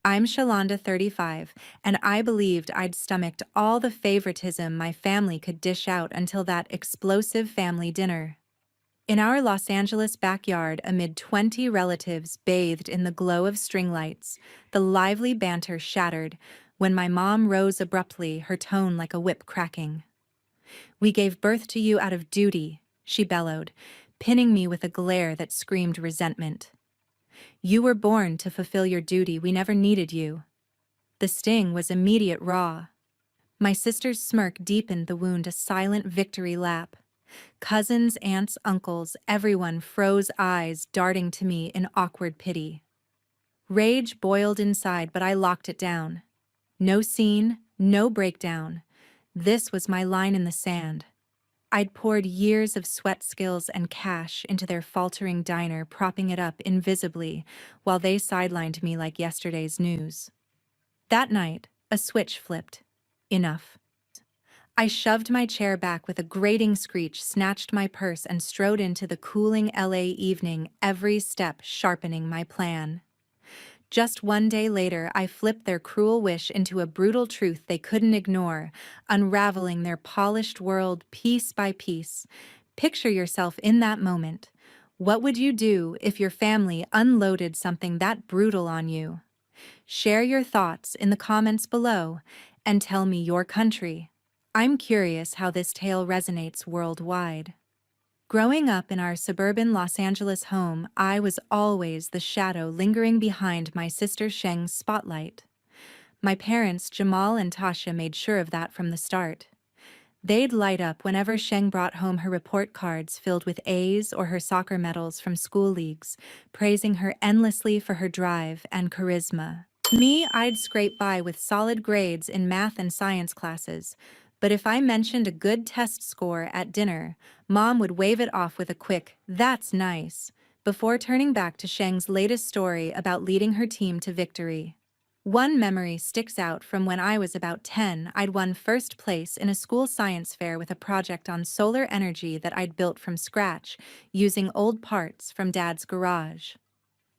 I'm Shelanda, 35, and I believed I'd stomached all the favoritism my family could dish out until that explosive family dinner. In our Los Angeles backyard, amid 20 relatives bathed in the glow of string lights, the lively banter shattered when my mom rose abruptly, her tone like a whip cracking. "We gave birth to you out of duty," she bellowed, pinning me with a glare that screamed resentment. "You were born to fulfill your duty, we never needed you." The sting was immediate raw. My sister's smirk deepened the wound, a silent victory lap. Cousins, aunts, uncles, everyone froze, eyes darting to me in awkward pity. Rage boiled inside, but I locked it down. No scene, no breakdown. This was my line in the sand. I'd poured years of sweat, skills, and cash into their faltering diner, propping it up invisibly, while they sidelined me like yesterday's news. That night, a switch flipped. Enough. I shoved my chair back with a grating screech, snatched my purse, and strode into the cooling LA evening, every step sharpening my plan. Just one day later, I flipped their cruel wish into a brutal truth they couldn't ignore, unraveling their polished world piece by piece. Picture yourself in that moment. What would you do if your family unloaded something that brutal on you? Share your thoughts in the comments below and tell me your country. I'm curious how this tale resonates worldwide. Growing up in our suburban Los Angeles home, I was always the shadow lingering behind my sister Sheng's spotlight. My parents, Jamal and Tasha, made sure of that from the start. They'd light up whenever Sheng brought home her report cards filled with A's or her soccer medals from school leagues, praising her endlessly for her drive and charisma. Me, I'd scrape by with solid grades in math and science classes, but if I mentioned a good test score at dinner, Mom would wave it off with a quick, "That's nice," before turning back to Sheng's latest story about leading her team to victory. One memory sticks out from when I was about 10. I'd won first place in a school science fair with a project on solar energy that I'd built from scratch, using old parts from Dad's garage.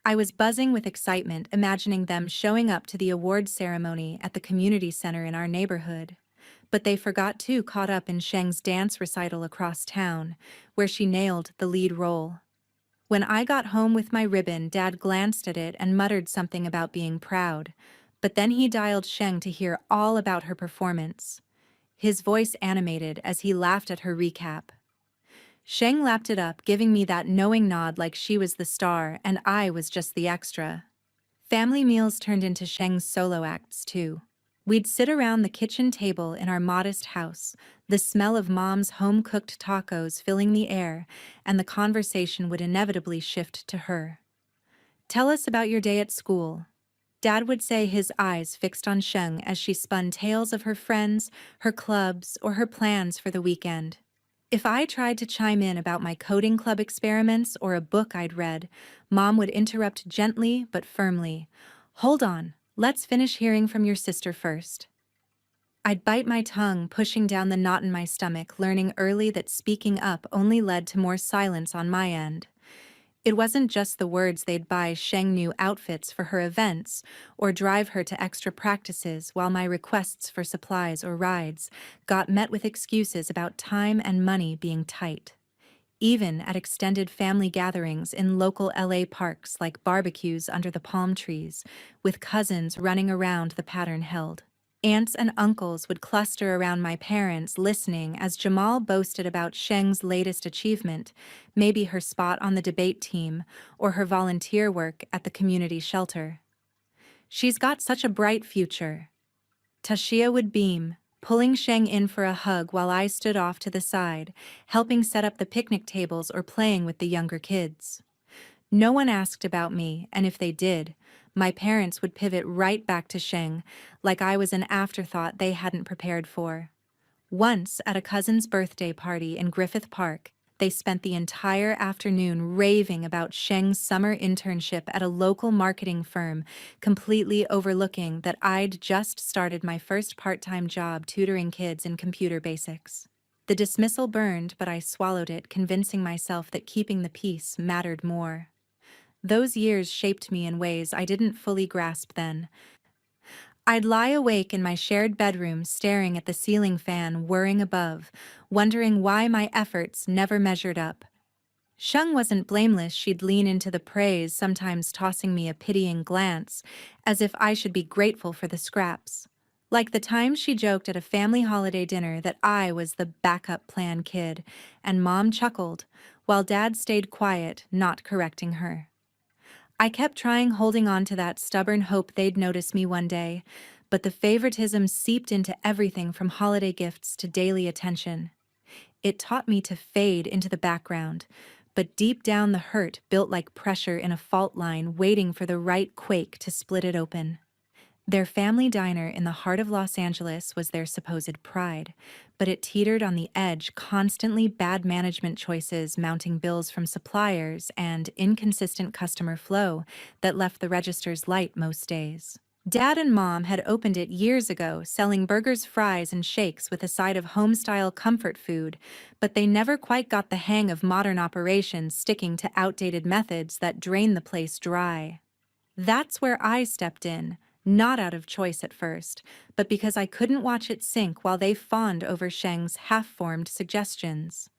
I was buzzing with excitement, imagining them showing up to the award ceremony at the community center in our neighborhood. But they forgot too, caught up in Sheng's dance recital across town, where she nailed the lead role. When I got home with my ribbon, Dad glanced at it and muttered something about being proud, but then he dialed Sheng to hear all about her performance. His voice animated as he laughed at her recap. Sheng lapped it up, giving me that knowing nod like she was the star and I was just the extra. Family meals turned into Sheng's solo acts too. We'd sit around the kitchen table in our modest house, the smell of Mom's home-cooked tacos filling the air, and the conversation would inevitably shift to her. "Tell us about your day at school." Dad would say, his eyes fixed on Sheng as she spun tales of her friends, her clubs, or her plans for the weekend. If I tried to chime in about my coding club experiments or a book I'd read, Mom would interrupt gently but firmly. "Hold on. Let's finish hearing from your sister first." I'd bite my tongue, pushing down the knot in my stomach, learning early that speaking up only led to more silence on my end. It wasn't just the words. They'd buy Sheng new outfits for her events or drive her to extra practices, while my requests for supplies or rides got met with excuses about time and money being tight. Even at extended family gatherings in local LA parks, like barbecues under the palm trees, with cousins running around, the pattern held. Aunts and uncles would cluster around my parents, listening as Jamal boasted about Sheng's latest achievement, maybe her spot on the debate team or her volunteer work at the community shelter. "She's got such a bright future." Tashia would beam, pulling Sheng in for a hug while I stood off to the side, helping set up the picnic tables or playing with the younger kids. No one asked about me, and if they did, my parents would pivot right back to Sheng, like I was an afterthought they hadn't prepared for. Once, at a cousin's birthday party in Griffith Park, they spent the entire afternoon raving about Sheng's summer internship at a local marketing firm, completely overlooking that I'd just started my first part-time job tutoring kids in computer basics. The dismissal burned, but I swallowed it, convincing myself that keeping the peace mattered more. Those years shaped me in ways I didn't fully grasp then, I'd lie awake in my shared bedroom staring at the ceiling fan whirring above, wondering why my efforts never measured up. Sheng wasn't blameless. She'd lean into the praise, sometimes tossing me a pitying glance, as if I should be grateful for the scraps. Like the time she joked at a family holiday dinner that I was the backup plan kid, and Mom chuckled, while Dad stayed quiet, not correcting her. I kept trying, holding on to that stubborn hope they'd notice me one day, but the favoritism seeped into everything from holiday gifts to daily attention. It taught me to fade into the background, but deep down the hurt built like pressure in a fault line waiting for the right quake to split it open. Their family diner in the heart of Los Angeles was their supposed pride, but it teetered on the edge, constantly bad management choices mounting bills from suppliers and inconsistent customer flow that left the registers light most days. Dad and Mom had opened it years ago, selling burgers, fries, and shakes with a side of home-style comfort food, but they never quite got the hang of modern operations, sticking to outdated methods that drained the place dry. That's where I stepped in, not out of choice at first, but because I couldn't watch it sink while they fawned over Sheng's half-formed suggestions.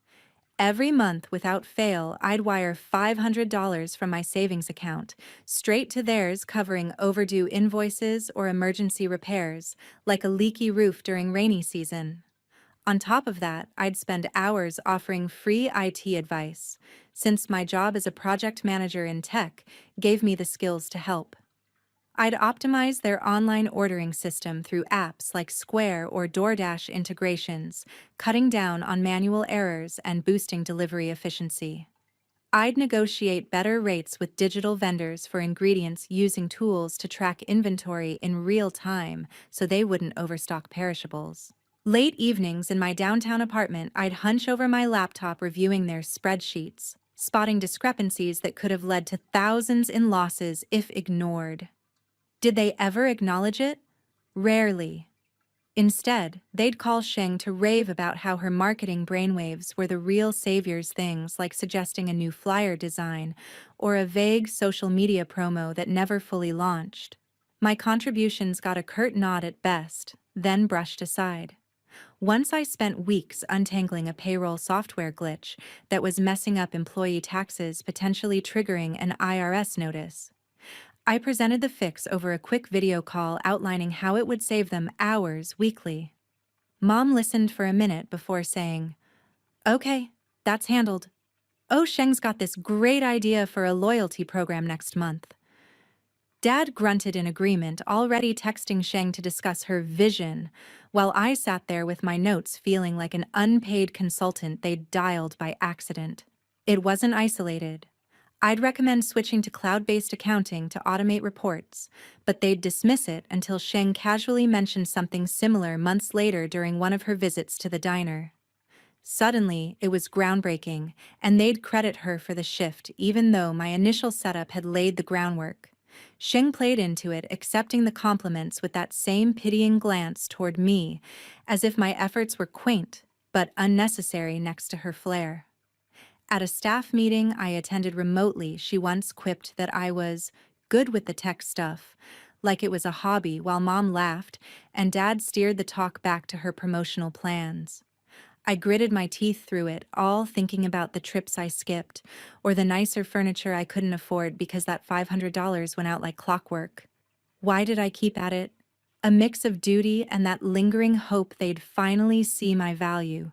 Every month, without fail, I'd wire $500 from my savings account, straight to theirs, covering overdue invoices or emergency repairs, like a leaky roof during rainy season. On top of that, I'd spend hours offering free IT advice, since my job as a project manager in tech gave me the skills to help. I'd optimize their online ordering system through apps like Square or DoorDash integrations, cutting down on manual errors and boosting delivery efficiency. I'd negotiate better rates with digital vendors for ingredients using tools to track inventory in real time so they wouldn't overstock perishables. Late evenings in my downtown apartment, I'd hunch over my laptop reviewing their spreadsheets, spotting discrepancies that could have led to thousands in losses if ignored. Did they ever acknowledge it? Rarely. Instead, they'd call Sheng to rave about how her marketing brainwaves were the real saviors, things like suggesting a new flyer design or a vague social media promo that never fully launched. My contributions got a curt nod at best, then brushed aside. Once I spent weeks untangling a payroll software glitch that was messing up employee taxes, potentially triggering an IRS notice. I presented the fix over a quick video call outlining how it would save them hours weekly. Mom listened for a minute before saying, "Okay, that's handled. Oh, Sheng's got this great idea for a loyalty program next month." Dad grunted in agreement, already texting Sheng to discuss her vision, while I sat there with my notes feeling like an unpaid consultant they'd dialed by accident. It wasn't isolated. I'd recommend switching to cloud-based accounting to automate reports, but they'd dismiss it until Sheng casually mentioned something similar months later during one of her visits to the diner. Suddenly, it was groundbreaking, and they'd credit her for the shift even though my initial setup had laid the groundwork. Sheng played into it, accepting the compliments with that same pitying glance toward me, as if my efforts were quaint but unnecessary next to her flair. At a staff meeting I attended remotely, she once quipped that I was good with the tech stuff, like it was a hobby, while Mom laughed and Dad steered the talk back to her promotional plans. I gritted my teeth through it, all thinking about the trips I skipped, or the nicer furniture I couldn't afford because that $500 went out like clockwork. Why did I keep at it? A mix of duty and that lingering hope they'd finally see my value,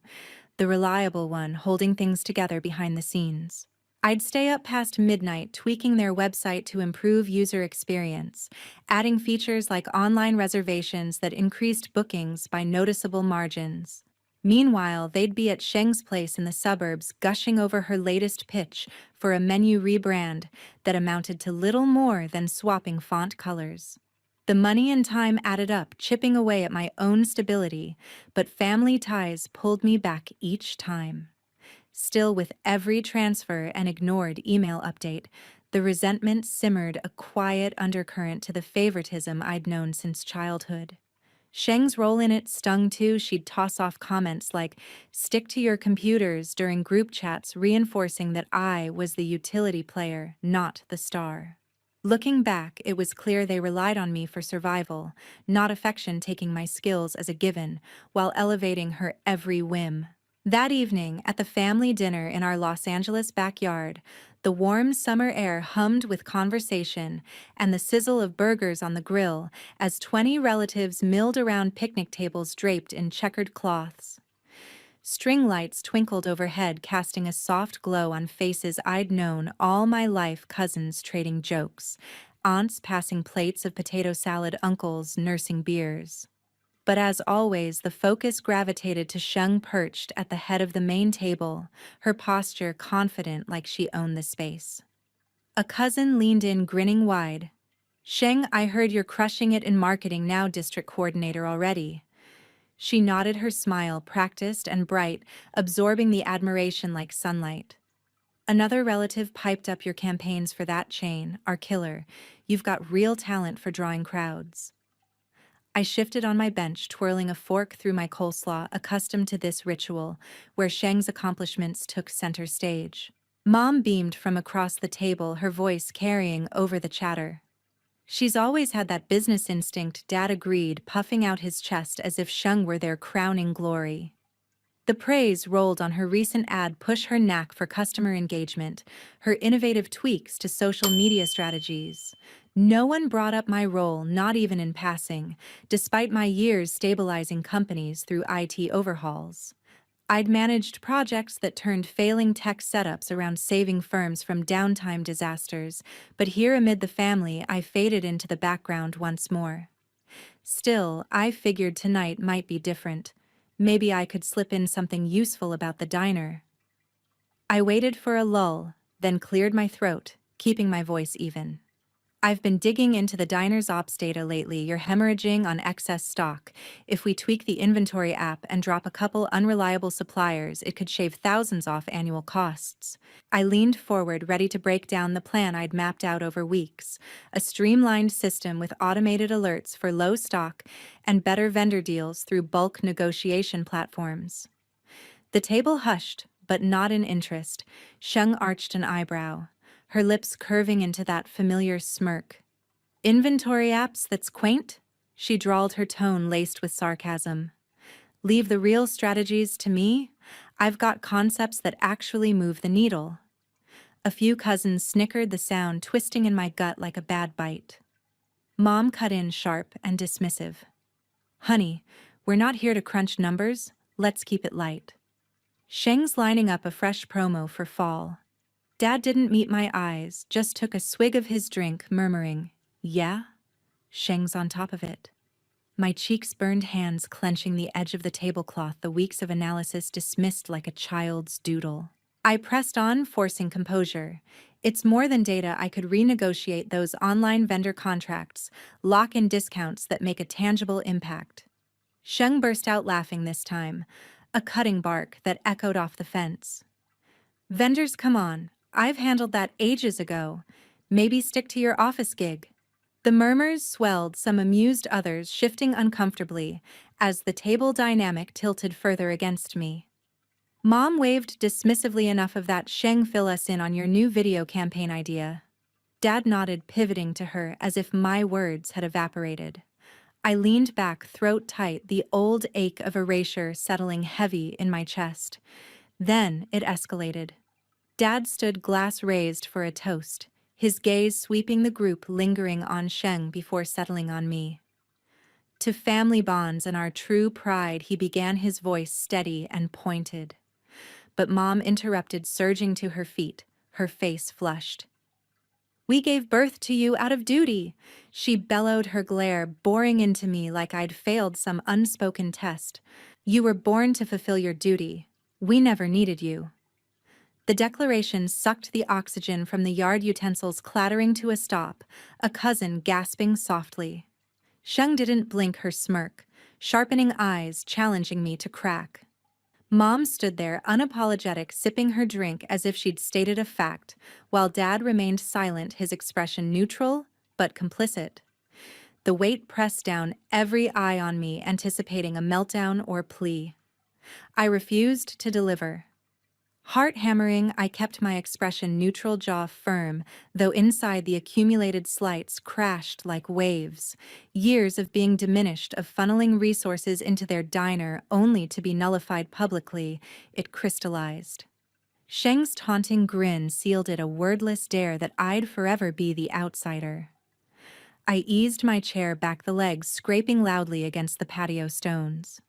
the reliable one holding things together behind the scenes. I'd stay up past midnight tweaking their website to improve user experience, adding features like online reservations that increased bookings by noticeable margins. Meanwhile, they'd be at Sheng's place in the suburbs gushing over her latest pitch for a menu rebrand that amounted to little more than swapping font colors. The money and time added up, chipping away at my own stability, but family ties pulled me back each time. Still, with every transfer and ignored email update, the resentment simmered, a quiet undercurrent to the favoritism I'd known since childhood. Sheng's role in it stung too. She'd toss off comments like, "Stick to your computers," during group chats, reinforcing that I was the utility player, not the star. Looking back, it was clear they relied on me for survival, not affection taking my skills as a given, while elevating her every whim. That evening, at the family dinner in our Los Angeles backyard, the warm summer air hummed with conversation and the sizzle of burgers on the grill as 20 relatives milled around picnic tables draped in checkered cloths. String lights twinkled overhead, casting a soft glow on faces I'd known all my life, cousins trading jokes, aunts passing plates of potato salad, uncles nursing beers. But as always, the focus gravitated to Sheng perched at the head of the main table, her posture confident like she owned the space. A cousin leaned in, grinning wide. "Sheng, I heard you're crushing it in marketing now, district coordinator already." She nodded, her smile practiced and bright, absorbing the admiration like sunlight. Another relative piped up, "Your campaigns for that chain are killer. You've got real talent for drawing crowds." I shifted on my bench, twirling a fork through my coleslaw, accustomed to this ritual, where Sheng's accomplishments took center stage. Mom beamed from across the table, her voice carrying over the chatter. "She's always had that business instinct," Dad agreed, puffing out his chest as if Sheng were their crowning glory. The praise rolled on her recent ad push, her knack for customer engagement, her innovative tweaks to social media strategies. No one brought up my role, not even in passing, despite my years stabilizing companies through IT overhauls. I'd managed projects that turned failing tech setups around, saving firms from downtime disasters, but here amid the family I faded into the background once more. Still, I figured tonight might be different. Maybe I could slip in something useful about the diner. I waited for a lull, then cleared my throat, keeping my voice even. "I've been digging into the diner's ops data lately. You're hemorrhaging on excess stock. If we tweak the inventory app and drop a couple unreliable suppliers, it could shave thousands off annual costs." I leaned forward, ready to break down the plan I'd mapped out over weeks, a streamlined system with automated alerts for low stock and better vendor deals through bulk negotiation platforms. The table hushed, but not in interest. Sheng arched an eyebrow, her lips curving into that familiar smirk. "Inventory apps, that's quaint?" She drawled, her tone laced with sarcasm. "Leave the real strategies to me. I've got concepts that actually move the needle." A few cousins snickered, the sound twisting in my gut like a bad bite. Mom cut in sharp and dismissive. "Honey, we're not here to crunch numbers. Let's keep it light." Sheng's lining up a fresh promo for fall. Dad didn't meet my eyes, just took a swig of his drink, murmuring, "Yeah?" Sheng's on top of it. My cheeks burned, hands clenching the edge of the tablecloth, the weeks of analysis dismissed like a child's doodle. I pressed on, forcing composure. "It's more than data. I could renegotiate those online vendor contracts, lock in discounts that make a tangible impact." Sheng burst out laughing this time, a cutting bark that echoed off the fence. "Vendors, come on. I've handled that ages ago. Maybe stick to your office gig." The murmurs swelled, some amused, others shifting uncomfortably, as the table dynamic tilted further against me. Mom waved dismissively, "Enough of that, Sheng, fill us in on your new video campaign idea." Dad nodded, pivoting to her as if my words had evaporated. I leaned back, throat tight, the old ache of erasure settling heavy in my chest. Then it escalated. Dad stood, glass raised for a toast, his gaze sweeping the group, lingering on Sheng before settling on me. "To family bonds and our true pride," he began, his voice steady and pointed. But Mom interrupted, surging to her feet, her face flushed. "We gave birth to you out of duty," she bellowed, her glare boring into me like I'd failed some unspoken test. "You were born to fulfill your duty. We never needed you." The declaration sucked the oxygen from the yard, utensils clattering to a stop, a cousin gasping softly. Sheng didn't blink, her smirk, sharpening eyes challenging me to crack. Mom stood there, unapologetic, sipping her drink as if she'd stated a fact, while Dad remained silent, his expression neutral but complicit. The weight pressed down, every eye on me, anticipating a meltdown or plea. I refused to deliver. Heart-hammering, I kept my expression neutral, jaw firm, though inside the accumulated slights crashed like waves. Years of being diminished, of funneling resources into their diner only to be nullified publicly, it crystallized. Sheng's taunting grin sealed it, a wordless dare that I'd forever be the outsider. I eased my chair back, the legs scraping loudly against the patio stones.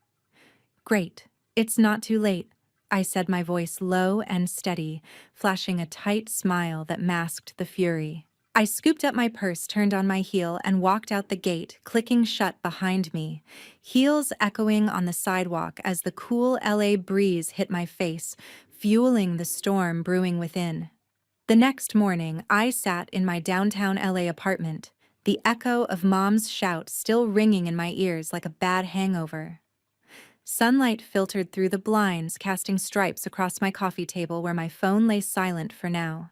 "Great. It's not too late," I said, my voice low and steady, flashing a tight smile that masked the fury. I scooped up my purse, turned on my heel, and walked out the gate, clicking shut behind me, heels echoing on the sidewalk as the cool LA breeze hit my face, fueling the storm brewing within. The next morning, I sat in my downtown LA apartment, the echo of Mom's shout still ringing in my ears like a bad hangover. Sunlight filtered through the blinds, casting stripes across my coffee table where my phone lay silent for now.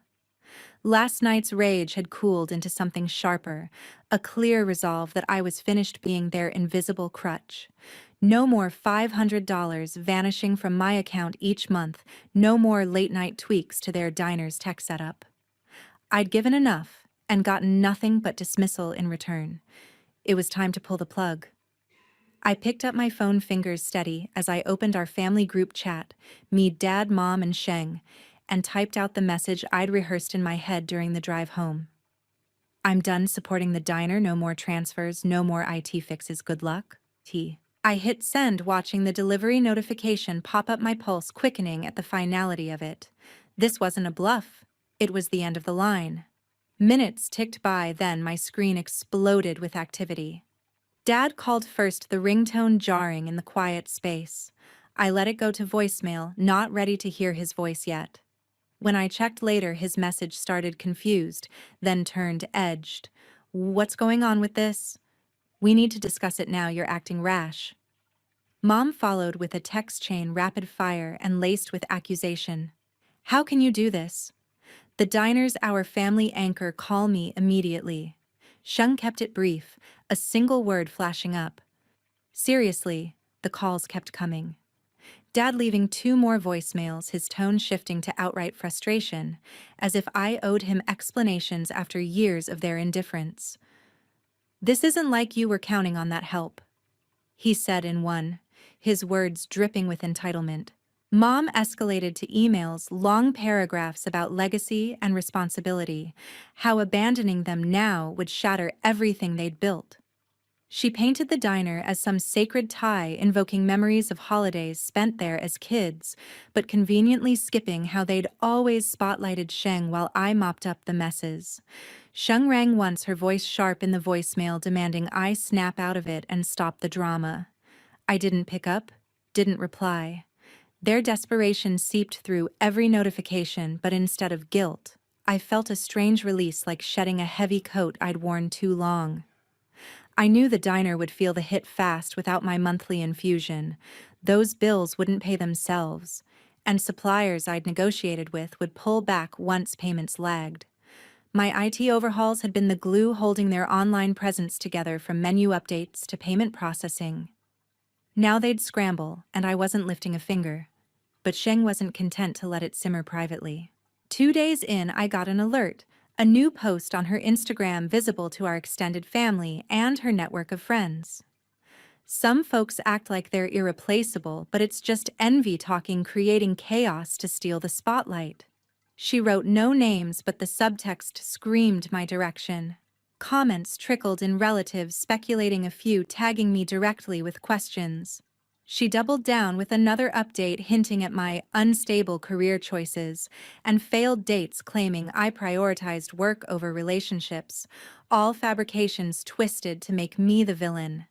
Last night's rage had cooled into something sharper, a clear resolve that I was finished being their invisible crutch. No more $500 vanishing from my account each month, no more late-night tweaks to their diner's tech setup. I'd given enough and gotten nothing but dismissal in return. It was time to pull the plug. I picked up my phone, fingers steady, as I opened our family group chat, me, Dad, Mom, and Sheng, and typed out the message I'd rehearsed in my head during the drive home. "I'm done supporting the diner, no more transfers, no more IT fixes, good luck, T." I hit send, watching the delivery notification pop up, my pulse quickening at the finality of it. This wasn't a bluff. It was the end of the line. Minutes ticked by, then my screen exploded with activity. Dad called first, the ringtone jarring in the quiet space. I let it go to voicemail, not ready to hear his voice yet. When I checked later, his message started confused, then turned edged. "What's going on with this? We need to discuss it now, you're acting rash." Mom followed with a text chain rapid fire and laced with accusation. "How can you do this? The diner's our family anchor, call me immediately." Sheng kept it brief, a single word flashing up. Seriously, the calls kept coming. Dad leaving 2 more voicemails, his tone shifting to outright frustration, as if I owed him explanations after years of their indifference. "This isn't like you were counting on that help," he said in one, his words dripping with entitlement. Mom escalated to emails, long paragraphs about legacy and responsibility, how abandoning them now would shatter everything they'd built. She painted the diner as some sacred tie, invoking memories of holidays spent there as kids, but conveniently skipping how they'd always spotlighted Sheng while I mopped up the messes. Sheng rang once, her voice sharp in the voicemail, demanding I snap out of it and stop the drama. I didn't pick up, didn't reply. Their desperation seeped through every notification, but instead of guilt, I felt a strange release, like shedding a heavy coat I'd worn too long. I knew the diner would feel the hit fast without my monthly infusion. Those bills wouldn't pay themselves, and suppliers I'd negotiated with would pull back once payments lagged. My IT overhauls had been the glue holding their online presence together, from menu updates to payment processing. Now they'd scramble, and I wasn't lifting a finger. But Sheng wasn't content to let it simmer privately. 2 days in, I got an alert, a new post on her Instagram visible to our extended family and her network of friends. "Some folks act like they're irreplaceable, but it's just envy talking, creating chaos to steal the spotlight." She wrote no names, but the subtext screamed my direction. Comments trickled in, relatives speculating, a few tagging me directly with questions. She doubled down with another update hinting at my unstable career choices and failed dates, claiming I prioritized work over relationships, all fabrications twisted to make me the villain.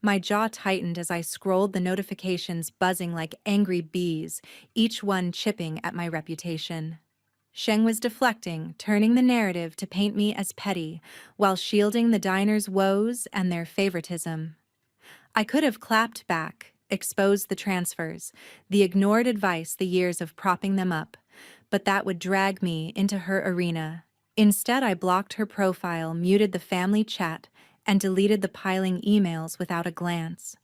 My jaw tightened as I scrolled the notifications, buzzing like angry bees, each one chipping at my reputation. Sheng was deflecting, turning the narrative to paint me as petty, while shielding the diner's woes and their favoritism. I could have clapped back, exposed the transfers, the ignored advice, the years of propping them up, but that would drag me into her arena. Instead, I blocked her profile, muted the family chat, and deleted the piling emails without a glance.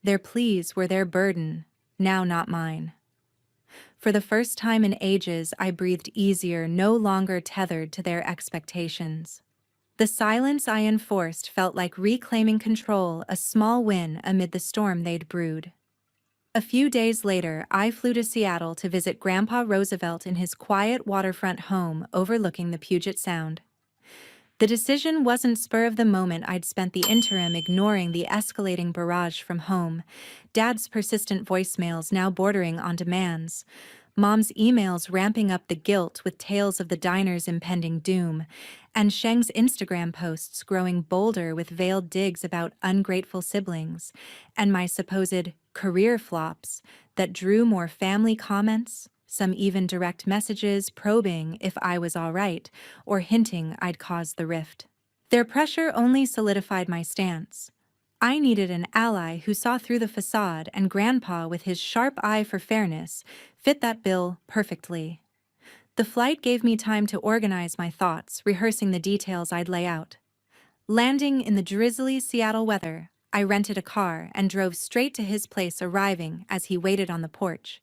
Their pleas were their burden, now not mine. For the first time in ages, I breathed easier, no longer tethered to their expectations. The silence I enforced felt like reclaiming control, a small win amid the storm they'd brewed. A few days later, I flew to Seattle to visit Grandpa Roosevelt in his quiet waterfront home overlooking the Puget Sound. The decision wasn't spur of the moment. I'd spent the interim ignoring the escalating barrage from home, Dad's persistent voicemails now bordering on demands, Mom's emails ramping up the guilt with tales of the diner's impending doom, and Sheng's Instagram posts growing bolder with veiled digs about ungrateful siblings, and my supposed career flops that drew more family comments, some even direct messages probing if I was all right, or hinting I'd caused the rift. Their pressure only solidified my stance. I needed an ally who saw through the facade, and Grandpa, with his sharp eye for fairness, fit that bill perfectly. The flight gave me time to organize my thoughts, rehearsing the details I'd lay out. Landing in the drizzly Seattle weather, I rented a car and drove straight to his place, arriving as he waited on the porch.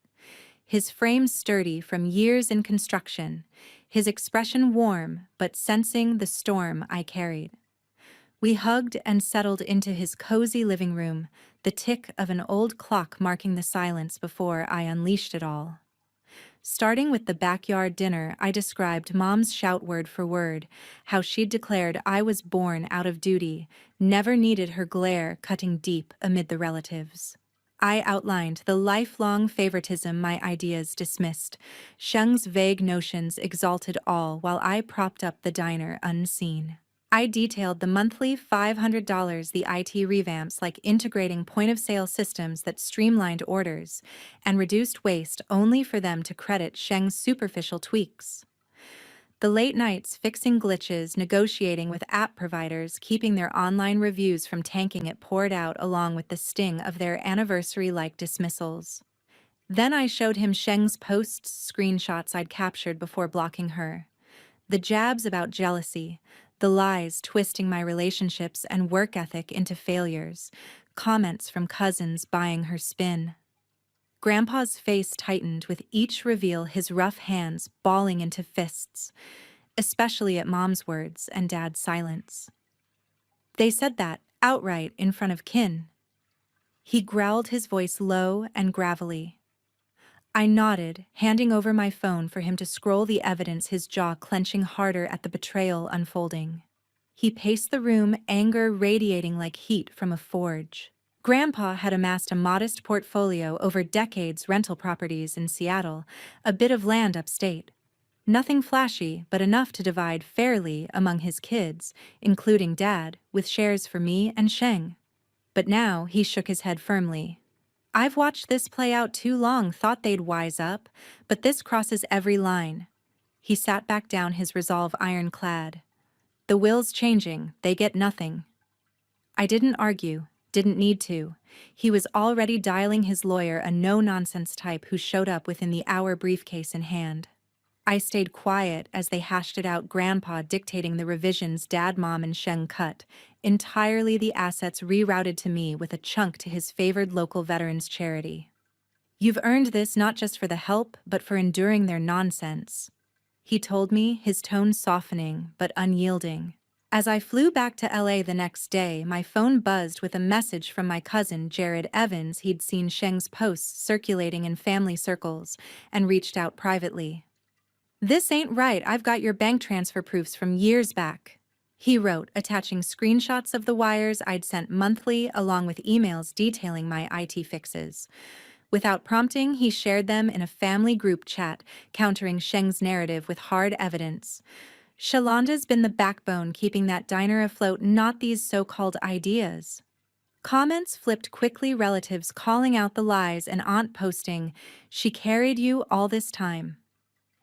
His frame sturdy from years in construction, his expression warm but sensing the storm I carried. We hugged and settled into his cozy living room, the tick of an old clock marking the silence before I unleashed it all. Starting with the backyard dinner, I described Mom's shout word for word, how she'd declared I was born out of duty, never needed her glare cutting deep amid the relatives. I outlined the lifelong favoritism my ideas dismissed. Sheng's vague notions exalted all while I propped up the diner unseen. I detailed the monthly $500 the IT revamps, like integrating point-of-sale systems that streamlined orders and reduced waste, only for them to credit Sheng's superficial tweaks. The late nights fixing glitches, negotiating with app providers, keeping their online reviews from tanking, it poured out along with the sting of their anniversary-like dismissals. Then I showed him Sheng's posts, screenshots I'd captured before blocking her. The jabs about jealousy, the lies twisting my relationships and work ethic into failures, comments from cousins buying her spin. Grandpa's face tightened with each reveal, his rough hands balling into fists, especially at Mom's words and Dad's silence. They said that outright in front of kin. He growled, his voice low and gravelly. I nodded, handing over my phone for him to scroll the evidence, his jaw clenching harder at the betrayal unfolding. He paced the room, anger radiating like heat from a forge. Grandpa had amassed a modest portfolio over decades, rental properties in Seattle, a bit of land upstate. Nothing flashy, but enough to divide fairly among his kids, including Dad, with shares for me and Sheng. But now he shook his head firmly. I've watched this play out too long, thought they'd wise up, but this crosses every line. He sat back down, his resolve ironclad. The will's changing, they get nothing. I didn't argue, didn't need to. He was already dialing his lawyer, a no-nonsense type who showed up within the hour, briefcase in hand. I stayed quiet as they hashed it out, Grandpa dictating the revisions Dad, Mom, and Sheng cut, entirely the assets rerouted to me with a chunk to his favored local veterans charity. You've earned this not just for the help, but for enduring their nonsense, he told me, his tone softening but unyielding. As I flew back to LA the next day, my phone buzzed with a message from my cousin Jared Evans. He'd seen Sheng's posts circulating in family circles and reached out privately. This ain't right, I've got your bank transfer proofs from years back, he wrote, attaching screenshots of the wires I'd sent monthly along with emails detailing my IT fixes. Without prompting, he shared them in a family group chat, countering Sheng's narrative with hard evidence. Shelanda's been the backbone keeping that diner afloat, not these so-called ideas. Comments flipped quickly, relatives calling out the lies, and aunt posting, "She carried you all this time."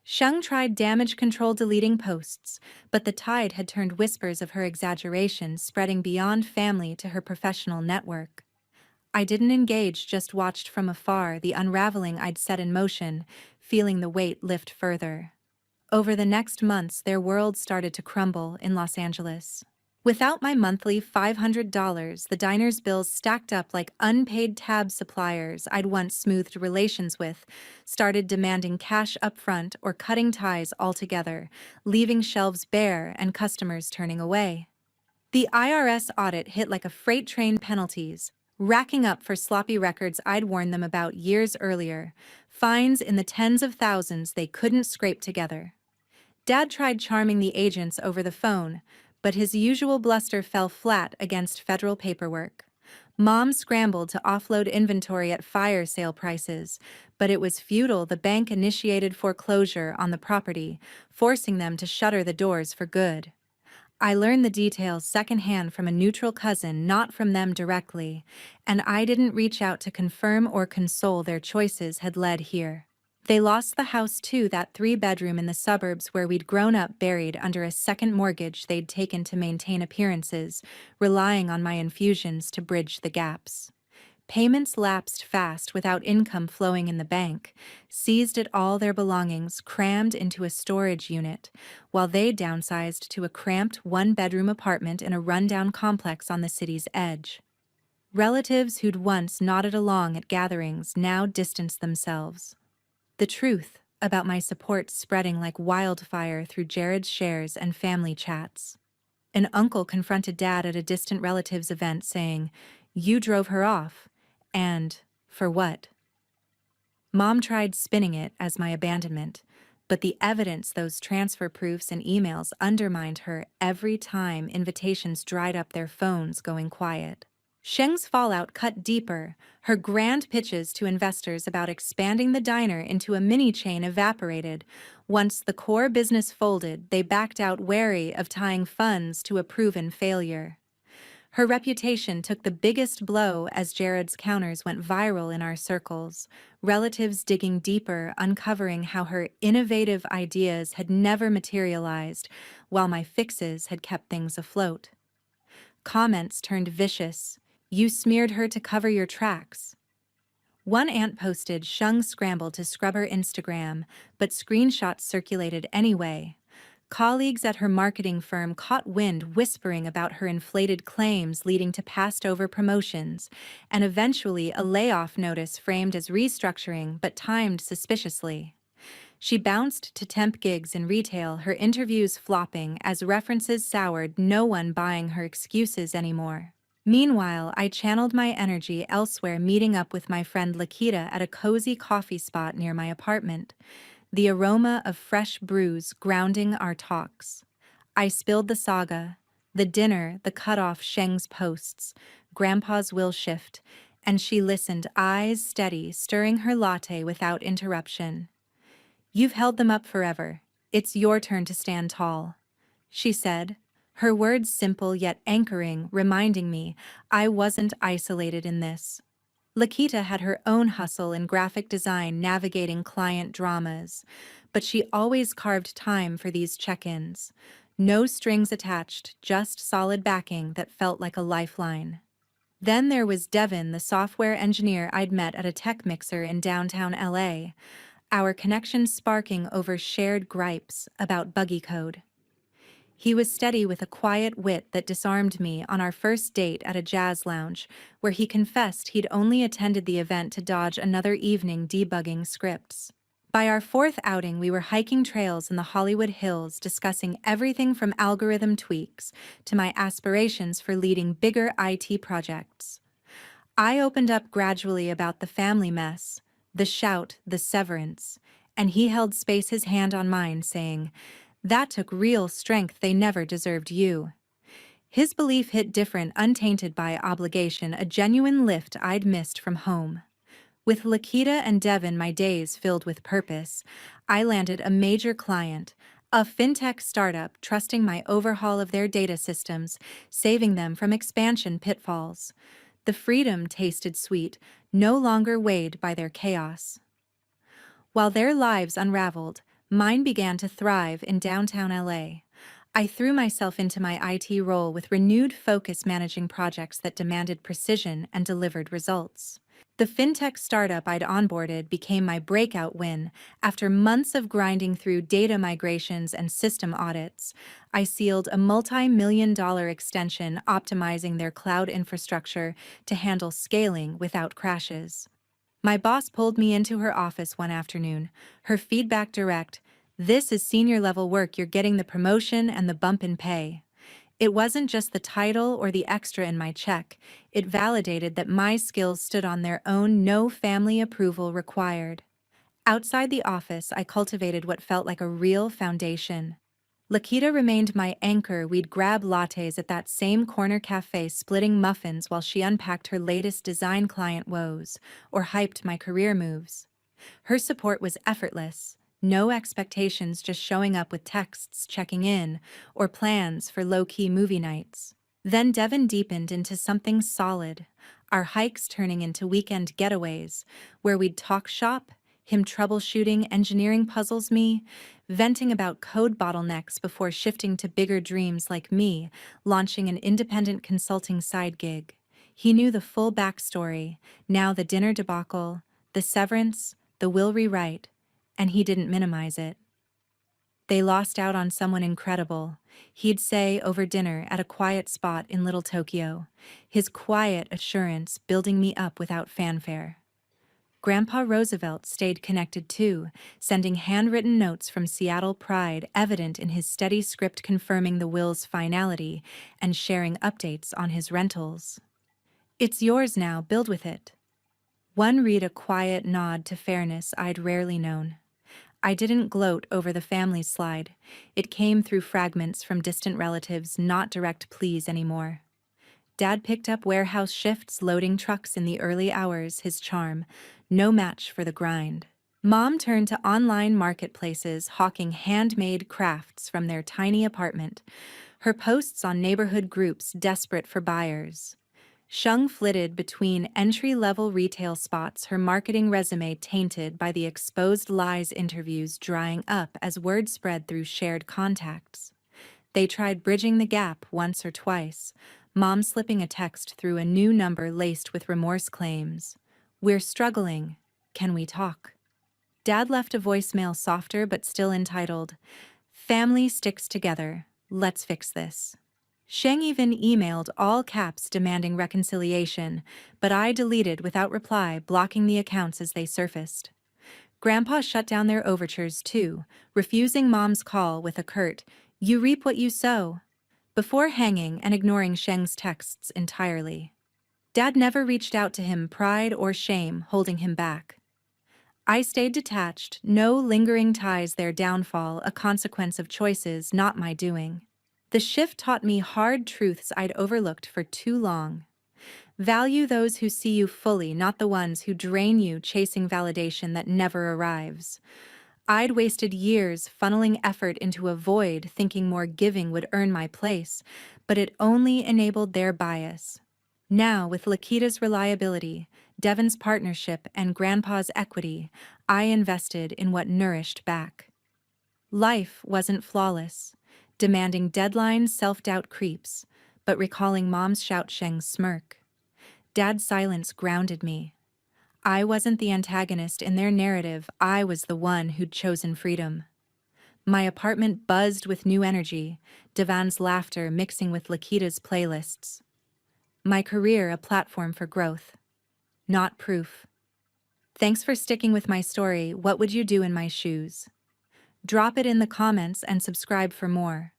Sheng tried damage control, deleting posts, but the tide had turned, whispers of her exaggeration spreading beyond family to her professional network. I didn't engage, just watched from afar the unraveling I'd set in motion, feeling the weight lift further. Over the next months, their world started to crumble in Los Angeles. Without my monthly $500, the diner's bills stacked up like unpaid tab suppliers I'd once smoothed relations with, started demanding cash upfront or cutting ties altogether, leaving shelves bare and customers turning away. The IRS audit hit like a freight train penalties, racking up for sloppy records I'd warned them about years earlier, fines in the tens of thousands they couldn't scrape together. Dad tried charming the agents over the phone, but his usual bluster fell flat against federal paperwork. Mom scrambled to offload inventory at fire sale prices, but it was futile. The bank initiated foreclosure on the property, forcing them to shutter the doors for good. I learned the details secondhand from a neutral cousin, not from them directly, and I didn't reach out to confirm or console their choices had led here. They lost the house too, that three-bedroom in the suburbs where we'd grown up, buried under a second mortgage they'd taken to maintain appearances, relying on my infusions to bridge the gaps. Payments lapsed fast without income flowing in the bank, seized at all their belongings, crammed into a storage unit, while they downsized to a cramped one-bedroom apartment in a rundown complex on the city's edge. Relatives who'd once nodded along at gatherings now distanced themselves. The truth about my support spreading like wildfire through Jared's shares and family chats. An uncle confronted Dad at a distant relative's event saying, "You drove her off. And for what?" Mom tried spinning it as my abandonment, but the evidence, those transfer proofs and emails, undermined her every time invitations dried up, their phones going quiet. Sheng's fallout cut deeper. Her grand pitches to investors about expanding the diner into a mini chain evaporated. Once the core business folded, they backed out, wary of tying funds to a proven failure. Her reputation took the biggest blow as Jared's counters went viral in our circles, relatives digging deeper, uncovering how her innovative ideas had never materialized, while my fixes had kept things afloat. Comments turned vicious. "You smeared her to cover your tracks." One aunt posted, Sheng scrambled to scrub her Instagram, but screenshots circulated anyway. Colleagues at her marketing firm caught wind, whispering about her inflated claims, leading to passed-over promotions, and eventually a layoff notice framed as restructuring but timed suspiciously. She bounced to temp gigs in retail, her interviews flopping as references soured, no one buying her excuses anymore. Meanwhile, I channeled my energy elsewhere, meeting up with my friend Lakita at a cozy coffee spot near my apartment, the aroma of fresh brews grounding our talks. I spilled the saga, the dinner, the cut-off Sheng's posts, Grandpa's will shift, and she listened, eyes steady, stirring her latte without interruption. "You've held them up forever. It's your turn to stand tall," she said, her words simple yet anchoring, reminding me I wasn't isolated in this. Lakita had her own hustle in graphic design, navigating client dramas, but she always carved time for these check-ins. No strings attached, just solid backing that felt like a lifeline. Then there was Devin, the software engineer I'd met at a tech mixer in downtown LA, our connection sparking over shared gripes about buggy code. He was steady with a quiet wit that disarmed me on our first date at a jazz lounge, where he confessed he'd only attended the event to dodge another evening debugging scripts. By our fourth outing, we were hiking trails in the Hollywood Hills, discussing everything from algorithm tweaks to my aspirations for leading bigger IT projects. I opened up gradually about the family mess, the shout, the severance, and he held space, his hand on mine, saying, "That took real strength. They never deserved you." His belief hit different, untainted by obligation, a genuine lift I'd missed from home. With Lakita and Devin, my days filled with purpose. I landed a major client, a fintech startup, trusting my overhaul of their data systems, saving them from expansion pitfalls. The freedom tasted sweet, no longer weighed by their chaos. While their lives unraveled, mine began to thrive in downtown LA. I threw myself into my IT role with renewed focus managing projects that demanded precision and delivered results. The fintech startup I'd onboarded became my breakout win. After months of grinding through data migrations and system audits, I sealed a multi-million-dollar extension optimizing their cloud infrastructure to handle scaling without crashes. My boss pulled me into her office one afternoon, her feedback direct: "This is senior level work, you're getting the promotion and the bump in pay." It wasn't just the title or the extra in my check, it validated that my skills stood on their own, no family approval required. Outside the office, I cultivated what felt like a real foundation. Lakita remained my anchor. We'd grab lattes at that same corner cafe, splitting muffins while she unpacked her latest design client woes or hyped my career moves. Her support was effortless. No expectations, just showing up with texts checking in or plans for low-key movie nights. Then Devon deepened into something solid, our hikes turning into weekend getaways, where we'd talk shop, him troubleshooting engineering puzzles, me venting about code bottlenecks before shifting to bigger dreams like me launching an independent consulting side gig. He knew the full backstory, now the dinner debacle, the severance, the will rewrite, and he didn't minimize it. They lost out on someone incredible, he'd say over dinner at a quiet spot in Little Tokyo, his quiet assurance building me up without fanfare. Grandpa Roosevelt stayed connected too, sending handwritten notes from Seattle Pride evident in his steady script confirming the will's finality and sharing updates on his rentals. "It's yours now, build with it." One read, a quiet nod to fairness I'd rarely known. I didn't gloat over the family slide. It came through fragments from distant relatives, not direct pleas anymore. Dad picked up warehouse shifts, loading trucks in the early hours, his charm, no match for the grind. Mom turned to online marketplaces, hawking handmade crafts from their tiny apartment, her posts on neighborhood groups desperate for buyers. Shung flitted between entry-level retail spots, her marketing resume tainted by the exposed lies, interviews drying up as word spread through shared contacts. They tried bridging the gap once or twice, Mom slipping a text through a new number laced with remorse claims. "We're struggling. Can we talk?" Dad left a voicemail softer but still entitled, "Family sticks together. Let's fix this." Sheng even emailed all caps demanding reconciliation, but I deleted without reply, blocking the accounts as they surfaced. Grandpa shut down their overtures too, refusing Mom's call with a curt, "You reap what you sow," before hanging and ignoring Sheng's texts entirely. Dad never reached out to him, pride or shame holding him back. I stayed detached, no lingering ties, their downfall a consequence of choices not my doing. The shift taught me hard truths I'd overlooked for too long. Value those who see you fully, not the ones who drain you chasing validation that never arrives. I'd wasted years funneling effort into a void, thinking more giving would earn my place, but it only enabled their bias. Now, with Lakita's reliability, Devon's partnership, and Grandpa's equity, I invested in what nourished back. Life wasn't flawless, demanding deadlines, self-doubt creeps, but recalling Mom's shout, Sheng's smirk. Dad's silence grounded me. I wasn't the antagonist in their narrative, I was the one who'd chosen freedom. My apartment buzzed with new energy, Devon's laughter mixing with Lakita's playlists. My career a platform for growth, not proof. Thanks for sticking with my story. What would you do in my shoes? Drop it in the comments and subscribe for more.